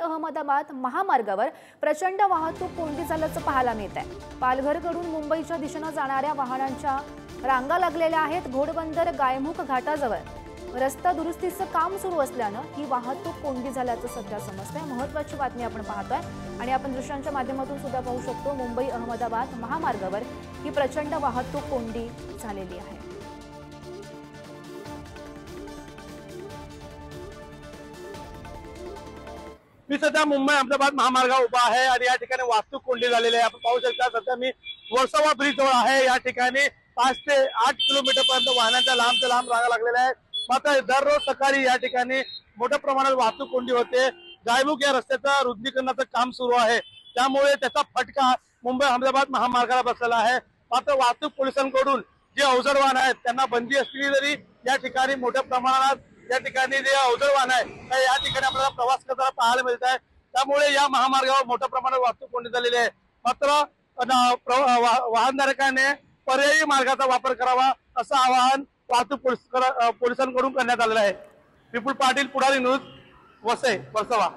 अहमदाबाद महामार्गावर प्रचंड वाहतूक कोंडी झाल्याचं पाहायला मिळत आहे। पालघरकडून मुंबईच्या दिशेने जाणाऱ्या वाहनांच्या रांगा लागलेल्या आहेत। घोडबंदर गायमुख घाटाजवळ रस्ता दुरुस्तीचं काम सुरू असल्याने ही वाहतूक कोंडी झाल्याचं सध्या समजतंय। महत्त्वाची बातमी आपण पाहतोय आणि आपण दृश्यांच्या माध्यमातून सुद्धा पाहू शकतो। मुंबई अहमदाबाद महामार्गावर ही प्रचंड वाहतूक कोंडी झालेली आहे। मी सध्या मुंबई अहमदाबाद महामार्गावर उभा आहे आणि या ठिकाणी वाहतूक कोंडी झालेली आहे। आपण पाहू शकता सध्या मी वर्सोवा ब्रिज जवळ आहे। या ठिकाणी 5 ते 8 किलोमीटर पर्यंत वाहनांच्या लांबच्या लांब रांगा लागलेल्या आहेत। मात्र दररोज सकाळी या ठिकाणी मोठ्या प्रमाणात वाहतूक कोंडी होते। गायमुख या रस्त्याचं रुंदीकरणाचं काम सुरू आहे, त्यामुळे त्याचा फटका मुंबई अहमदाबाद महामार्गाला बसलेला आहे। मात्र वाहतूक पोलिसांकडून जे अवजड वाहन आहेत त्यांना बंदी असली तरी या ठिकाणी मोठ्या प्रमाणात या ठिकाणी जे अवजड वाहन आहे या ठिकाणी आपल्याला प्रवास करताना पाहायला मिळत आहे। त्यामुळे या महामार्गावर मोठ्या प्रमाणात वाहतूक कोंडी झालेली आहे। मात्र वाहनधारकाने पर्यायी मार्गाचा वापर करावा असं आवाहन वाहतूक पोलिसांकडून करण्यात आलेलं आहे। विपुल पाटील, पुढारी न्यूज, वसई, वर्सोवा।